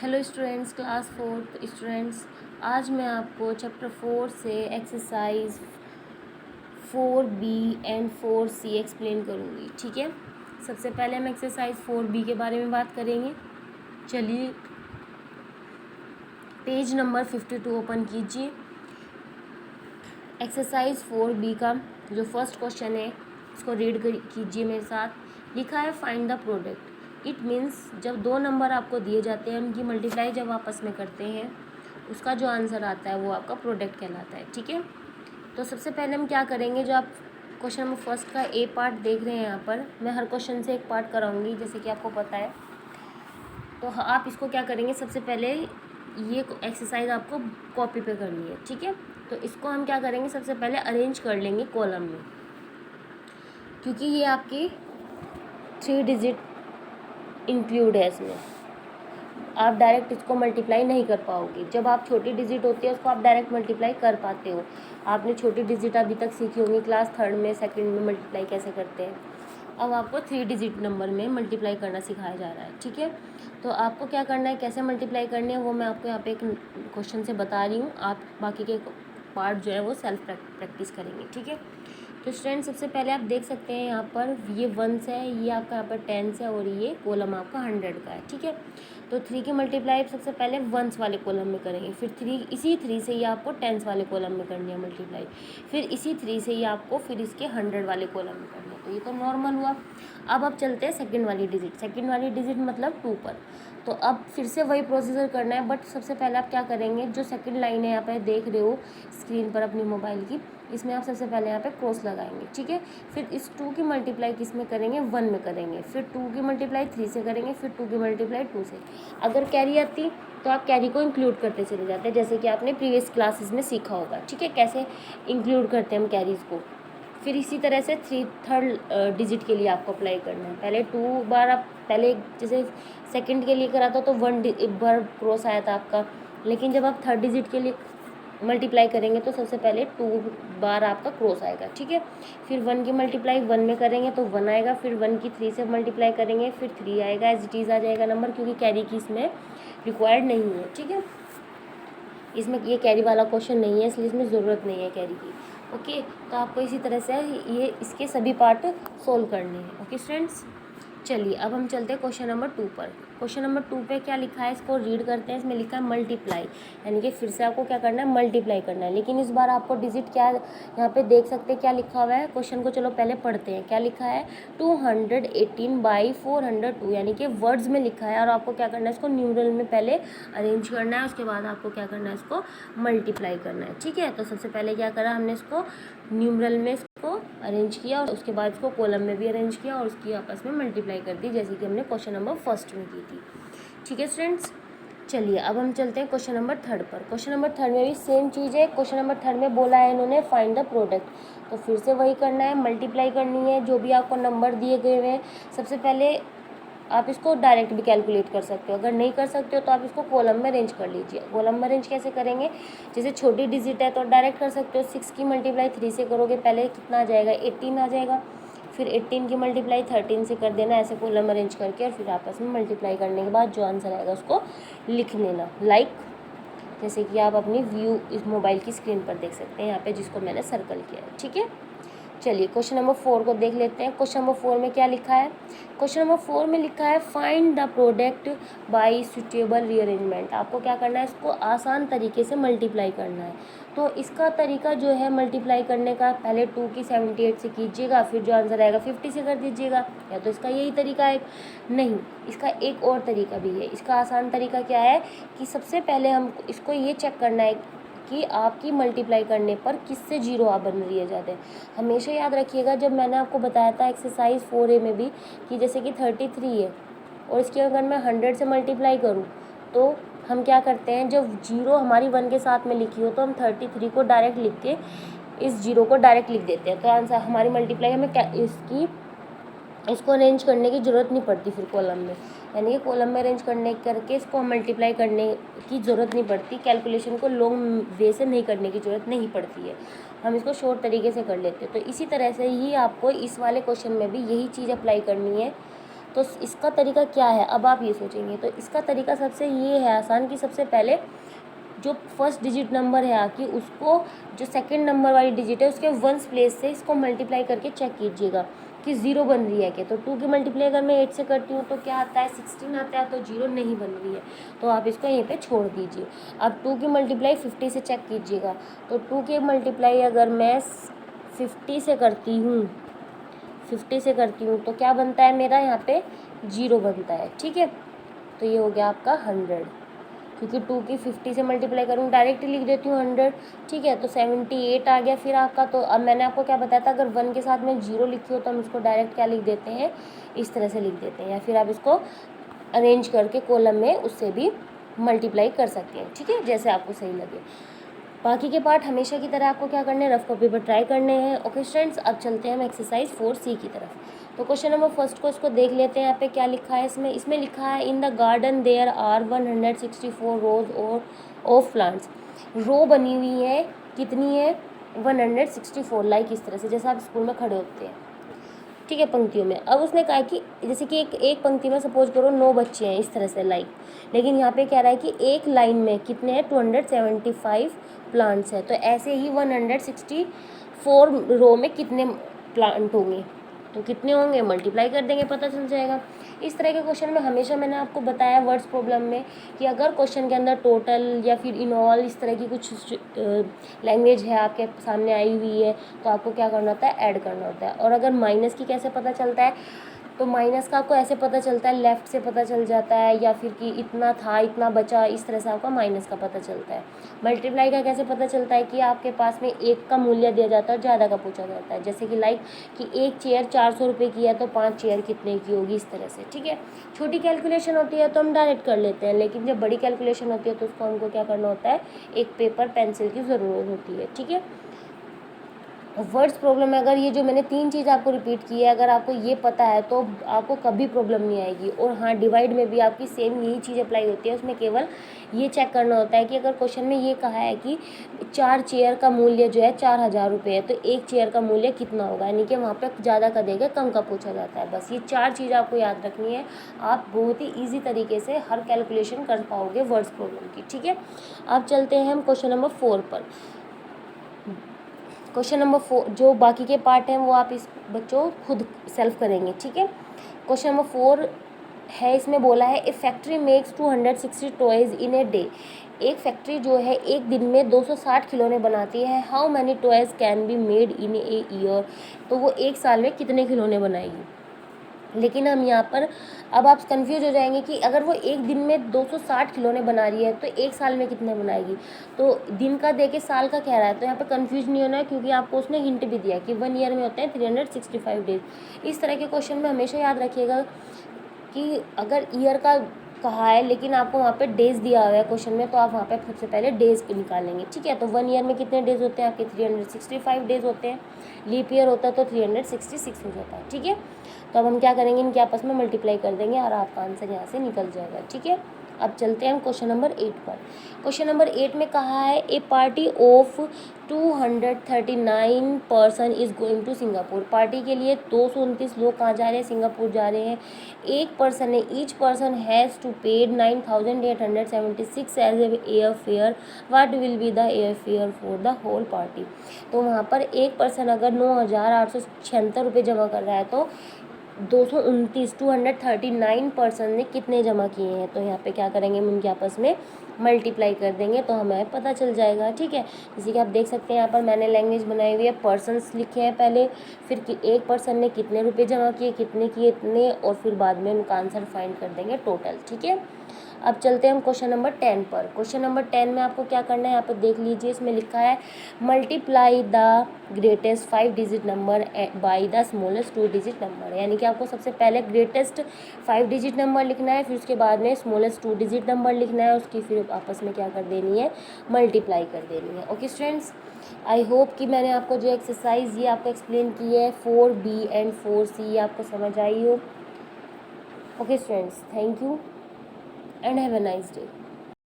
Hello students, class 4 students. आज मैं आपको चैप्टर 4 से exercise 4B and 4C explain करूँगी। ठीक है, सबसे पहले हम एक्सरसाइज 4B के बारे में बात करेंगे। चलिए पेज नंबर 52 ओपन कीजिए। एक्सरसाइज 4B का जो फर्स्ट क्वेश्चन है इसको रीड कीजिए मेरे साथ। लिखा है find the product. It means जब दो नंबर आपको दिए जाते हैं उनकी मल्टीप्लाई जब आपस में करते हैं उसका जो आंसर आता है वो आपका प्रोडक्ट कहलाता है। ठीक है, तो सबसे पहले हम क्या करेंगे, जो आप क्वेश्चन नंबर फर्स्ट का ए पार्ट देख रहे हैं यहाँ पर, मैं हर क्वेश्चन से एक पार्ट कराऊंगी जैसे कि आपको पता है। तो आप इसको क्या करेंगे, सबसे पहले ये एक्सरसाइज आपको कॉपी पे करनी है। ठीक है, तो इसको हम क्या करेंगे, सबसे पहले अरेंज कर लेंगे कॉलम में, क्योंकि ये आपकी 3 डिजिट इंक्लूड है इसमें। आप डायरेक्ट इसको मल्टीप्लाई नहीं कर पाओगे। जब आप छोटी डिजिट होती है उसको आप डायरेक्ट मल्टीप्लाई कर पाते हो। आपने छोटी डिजिट अभी तक सीखी होंगी क्लास 3 में, 2nd में मल्टीप्लाई कैसे करते हैं। अब आपको 3 डिजिट नंबर में मल्टीप्लाई करना सिखाया जा रहा है। ठीक है, तो आपको क्या करना है, कैसे मल्टीप्लाई करनी है वो मैं आपको यहाँ पे एक क्वेश्चन से बता रही हूँ। आप बाकी के पार्ट जो है वो सेल्फ प्रैक्टिस करेंगे। ठीक है, तो स्टूडेंट सबसे पहले आप देख सकते हैं यहाँ पर ये 1s है, ये आपका यहाँ पर 10s है और ये कॉलम आपका 100 का है। ठीक है, तो 3 की मल्टीप्लाई सबसे पहले 1s वाले कॉलम में करेंगे, फिर 3 3 से ये आपको 10s वाले कॉलम में करनी है मल्टीप्लाई, फिर इसी 3 से ये आपको फिर इसके 100 वाले कॉलम में करनी है। तो ये तो नॉर्मल हुआ। अब आप चलते हैं सेकंड वाली डिजिट मतलब 2 पर। तो अब फिर से वही प्रोसीजर करना है, बट सबसे पहले आप क्या करेंगे, जो सेकंड लाइन है यहाँ पे देख रहे हो स्क्रीन पर अपनी मोबाइल की, इसमें आप सबसे पहले यहाँ पे क्रॉस लगाएंगे। ठीक है, फिर इस 2 की मल्टीप्लाई किस में करेंगे, 1 में करेंगे, फिर 2 की मल्टीप्लाई 3 से करेंगे, फिर 2 की मल्टीप्लाई 2 से। अगर कैरी आती तो आप कैरी को इंक्लूड करते चले जाते हैं, जैसे कि आपने प्रीवियस क्लासेस में सीखा होगा। ठीक है, कैसे इंक्लूड करते हैं हम कैरीज को। फिर इसी तरह से थर्ड डिजिट के लिए आपको अप्लाई करना है। पहले 2 बार आप पहले जैसे सेकंड के लिए करा था तो 1 बार क्रॉस आया था आपका, लेकिन जब आप थर्ड डिजिट के लिए मल्टीप्लाई करेंगे तो सबसे पहले 2 बार आपका क्रॉस आएगा। ठीक है, फिर 1 की मल्टीप्लाई 1 में करेंगे तो 1 आएगा, फिर 1 की 3 से मल्टीप्लाई करेंगे फिर 3 आएगा, एज इट इज़ आ जाएगा नंबर, क्योंकि कैरी की इसमें रिक्वायर्ड नहीं है। ठीक है, इसमें ये कैरी वाला क्वेश्चन नहीं है इसलिए इसमें ज़रूरत नहीं है कैरी की। ओके, तो आपको इसी तरह से ये इसके सभी पार्ट सोल्व करने हैं। ओके स्टूडेंट्स, चलिए अब हम चलते हैं क्वेश्चन नंबर 2 पर। क्वेश्चन नंबर 2 पे क्या लिखा है इसको रीड करते हैं। इसमें लिखा है मल्टीप्लाई, यानी कि फिर से आपको क्या करना है, मल्टीप्लाई करना है, लेकिन इस बार आपको डिजिट क्या यहाँ पे देख सकते हैं क्या लिखा हुआ है। क्वेश्चन को चलो पहले पढ़ते हैं, क्या लिखा है, 218/402, यानी कि वर्ड्स में लिखा है, और आपको क्या करना है, इसको न्यूमरल में पहले अरेंज करना है, उसके बाद आपको क्या करना है, इसको मल्टीप्लाई करना है। ठीक है, तो सबसे पहले क्या करा हमने, इसको न्यूमरल में इसको अरेंज किया और उसके बाद इसको कॉलम में भी अरेंज किया और उसकी आपस में मल्टीप्लाई कर दी, जैसे कि हमने क्वेश्चन नंबर फर्स्ट में की थी। ठीक है स्टूडेंट्स, चलिए अब हम चलते हैं क्वेश्चन नंबर 3 पर। क्वेश्चन नंबर 3 में भी सेम चीज़ है। क्वेश्चन नंबर 3 में बोला है इन्होंने फाइंड द प्रोडक्ट, तो फिर से वही करना है, मल्टीप्लाई करनी है जो भी आपको नंबर दिए गए हैं। सबसे पहले आप इसको डायरेक्ट भी कैलकुलेट कर सकते हो, अगर नहीं कर सकते हो तो आप इसको कॉलम में अरेंज कर लीजिए। कॉलम में अरेंज कैसे करेंगे, जैसे छोटी डिजिट है तो डायरेक्ट कर सकते हो, 6 की मल्टीप्लाई 3 से करोगे, पहले कितना आ जाएगा, 18 आ जाएगा, फिर 18 की मल्टीप्लाई 13 से कर देना, ऐसे कॉलम अरेंज करके, और फिर आपस में मल्टीप्लाई करने के बाद जो आंसर आएगा उसको लिख लेना, लाइक जैसे कि आप अपनी व्यू इस मोबाइल की स्क्रीन पर देख सकते हैं यहाँ पे, जिसको मैंने सर्कल किया है। ठीक है, चलिए क्वेश्चन नंबर 4 को देख लेते हैं। क्वेश्चन नंबर 4 में क्या लिखा है, क्वेश्चन नंबर 4 में लिखा है find the product bye suitable rearrangement. आपको क्या करना है, इसको आसान तरीके से मल्टीप्लाई करना है। तो इसका तरीका जो है मल्टीप्लाई करने का, पहले 2 की 78 से कीजिएगा, फिर जो आंसर आएगा 50 से कर दीजिएगा, या तो इसका यही तरीका है, नहीं इसका एक और तरीका भी है। इसका आसान तरीका क्या है कि सबसे पहले हम इसको ये चेक करना है कि आपकी मल्टीप्लाई करने पर किससे जीरो आ बन रही है ज़्यादा। हमेशा याद रखिएगा, जब मैंने आपको बताया था एक्सरसाइज 4A में भी कि जैसे कि 33 है और इसके अगर मैं 100 से मल्टीप्लाई करूं तो हम क्या करते हैं, जब जीरो हमारी 1 के साथ में लिखी हो तो हम 33 को डायरेक्ट लिख के इस जीरो को डायरेक्ट लिख देते हैं, तो आंसर हमारी मल्टीप्लाई हमें इसको अरेंज करने की ज़रूरत नहीं पड़ती फिर कॉलम में, यानी कि कॉलम में अरेंज करने करके इसको मल्टीप्लाई करने की ज़रूरत नहीं पड़ती, कैलकुलेशन को लॉन्ग वे से नहीं करने की ज़रूरत नहीं पड़ती है, हम इसको शॉर्ट तरीके से कर लेते हैं। तो इसी तरह से ही आपको इस वाले क्वेश्चन में भी यही चीज़ अप्लाई करनी है। तो इसका तरीका क्या है, अब आप ये सोचेंगे। तो इसका तरीका सबसे ये है आसान कि सबसे पहले जो फर्स्ट डिजिट नंबर है आपकी, उसको जो सेकंड नंबर वाली डिजिट है उसके वंस प्लेस से इसको मल्टीप्लाई करके चेक कीजिएगा कि ज़ीरो बन रही है क्या। तो 2 की मल्टीप्लाई अगर मैं 8 से करती हूँ तो क्या आता है, 16 आता है, तो जीरो नहीं बन रही है, तो आप इसको यहीं पे छोड़ दीजिए। अब 2 की मल्टीप्लाई 50 से चेक कीजिएगा, तो 2 की मल्टीप्लाई अगर मैं 50 से करती हूँ, 50 से करती हूँ तो क्या बनता है मेरा यहाँ पे, जीरो बनता है। ठीक है, तो ये हो गया आपका 100, क्योंकि 2 की 50 से मल्टीप्लाई करूँ, डायरेक्ट लिख देती हूँ 100। ठीक है, तो 78 आ गया फिर आपका। तो अब मैंने आपको क्या बताया था, अगर 1 के साथ में जीरो लिखी हो तो हम इसको डायरेक्ट क्या लिख देते हैं, इस तरह से लिख देते हैं, या फिर आप इसको अरेंज करके कॉलम में उससे भी मल्टीप्लाई कर सकते हैं। ठीक है, जैसे आपको सही लगे। बाकी के पार्ट हमेशा की तरह आपको क्या करने हैं, रफ कॉपी पर ट्राई करने हैं। ओके स्टूडेंट्स, अब चलते हैं हम एक्सरसाइज 4C की तरफ। तो क्वेश्चन नंबर फर्स्ट को इसको देख लेते हैं। यहाँ पे क्या लिखा है, इसमें लिखा है in the garden there are 164 rows और ऑफ प्लांट्स। रो बनी हुई है, कितनी है, 164, लाइक इस तरह से जैसे आप स्कूल में खड़े होते हैं। ठीक है, पंक्तियों में। अब उसने कहा कि जैसे कि एक पंक्ति में सपोज करो 9 बच्चे हैं, इस तरह से लाइक, लेकिन यहाँ पे कह रहा है कि एक लाइन में कितने हैं, 275 प्लांट्स हैं। तो ऐसे ही 164 रो में कितने प्लांट होंगे, तो कितने होंगे मल्टीप्लाई कर देंगे, पता चल जाएगा। इस तरह के क्वेश्चन में हमेशा मैंने आपको बताया वर्ड्स प्रॉब्लम में कि अगर क्वेश्चन के अंदर टोटल या फिर इन ऑल इस तरह की कुछ लैंग्वेज है आपके सामने आई हुई है, तो आपको क्या करना होता है, ऐड करना होता है। और अगर माइनस की कैसे पता चलता है, तो माइनस का आपको ऐसे पता चलता है, लेफ़्ट से पता चल जाता है, या फिर कि इतना था इतना बचा, इस तरह से आपका माइनस का पता चलता है। मल्टीप्लाई का कैसे पता चलता है कि आपके पास में एक का मूल्य दिया जाता है और ज़्यादा का पूछा जाता है, जैसे कि लाइक कि एक चेयर 400 रुपये की है तो 5 चेयर कितने की होगी, इस तरह से। ठीक है, छोटी कैलकुलेशन होती है तो हम डायरेक्ट कर लेते हैं, लेकिन जब बड़ी कैलकुलेशन होती है तो उसको हमको क्या करना होता है, एक पेपर पेंसिल की ज़रूरत होती है। ठीक है, वर्ड्स प्रॉब्लम में अगर ये जो मैंने 3 चीज़ आपको रिपीट की है, अगर आपको ये पता है तो आपको कभी प्रॉब्लम नहीं आएगी। और हाँ, डिवाइड में भी आपकी सेम यही चीज़ अप्लाई होती है, उसमें केवल ये चेक करना होता है कि अगर क्वेश्चन में ये कहा है कि 4 चेयर का मूल्य जो है 4000 रुपये है, तो एक चेयर का मूल्य कितना होगा, यानी कि वहाँ पर ज़्यादा का देगा, कम का पूछा जाता है। बस ये 4 चीज़ आपको याद रखनी है, आप बहुत ही ईजी तरीके से हर कैलकुलेशन कर पाओगे वर्ड्स प्रॉब्लम की। ठीक है, अब चलते हैं हम क्वेश्चन नंबर 4 पर। क्वेश्चन नंबर 4 जो बाकी के पार्ट हैं वो आप इस बच्चों खुद सेल्फ करेंगे। ठीक है, क्वेश्चन नंबर 4 है, इसमें बोला है a factory makes 260 toys in a day. एक फैक्ट्री जो है एक दिन में 260 खिलौने बनाती है। How many toys can be made in a year. तो वो एक साल में कितने खिलौने बनाएगी। लेकिन हम यहाँ पर अब आप कंफ्यूज हो जाएंगे कि अगर वो एक दिन में 260 खिलौने बना रही है तो एक साल में कितने बनाएगी। तो दिन का दे के साल का कह रहा है, तो यहाँ पर कंफ्यूज नहीं होना है, क्योंकि आपको उसने हिंट भी दिया कि 1 ईयर में होते हैं 365 डेज। इस तरह के क्वेश्चन में हमेशा याद रखिएगा कि अगर ईयर का कहा है लेकिन आपको वहाँ पे डेज दिया हुआ है क्वेश्चन में, तो आप वहाँ पे सबसे पहले डेज निकालेंगे। ठीक है, तो 1 ईयर में कितने डेज होते हैं आपके, 365 डेज होते हैं। लीप ईयर होता है तो 366 हो जाता है। ठीक है, तो अब हम क्या करेंगे, इनके आपस में मल्टीप्लाई कर देंगे और आपका आंसर यहाँ से निकल जाएगा। ठीक है, अब चलते हैं हम क्वेश्चन नंबर 8 पर। क्वेश्चन नंबर 8 में कहा है a party of 239 person is going to Singapore. Party के लिए 229 लोग कहाँ जा रहे हैं, सिंगापुर जा रहे हैं। एक पर्सन है, each person has to paid 9876 as air fare. What will be the air fare for the whole party. तो वहाँ पर एक पर्सन अगर 9876 रुपये जमा कर रहा है तो 239 पर्सन ने कितने जमा किए हैं। तो यहाँ पे क्या करेंगे, हम उनके आपस में मल्टीप्लाई कर देंगे तो हमें पता चल जाएगा। ठीक है, जैसे कि आप देख सकते हैं यहाँ पर मैंने लैंग्वेज बनाई हुई है, पर्सन्स लिखे हैं पहले, फिर कि एक पर्सन ने कितने रुपए जमा किए, कितने किए, इतने, और फिर बाद में उनका आंसर फाइंड कर देंगे टोटल। ठीक है, अब चलते हैं हम क्वेश्चन नंबर 10 पर। क्वेश्चन नंबर 10 में आपको क्या करना है, यहाँ पर देख लीजिए, इसमें लिखा है multiply the greatest 5 digit number by the smallest 2 digit number. यानी कि आपको सबसे पहले ग्रेटेस्ट 5 डिजिट नंबर लिखना है, फिर उसके बाद में स्मॉलेस्ट 2 डिजिट नंबर लिखना है, उसकी फिर आपस में क्या कर देनी है, मल्टीप्लाई कर देनी है। ओके स्टूडेंट्स, आई होप कि मैंने आपको जो एक्सरसाइज ये आपको एक्सप्लेन की है 4B एंड 4C आपको समझ आई हो। Okay students, thank you and have a nice day.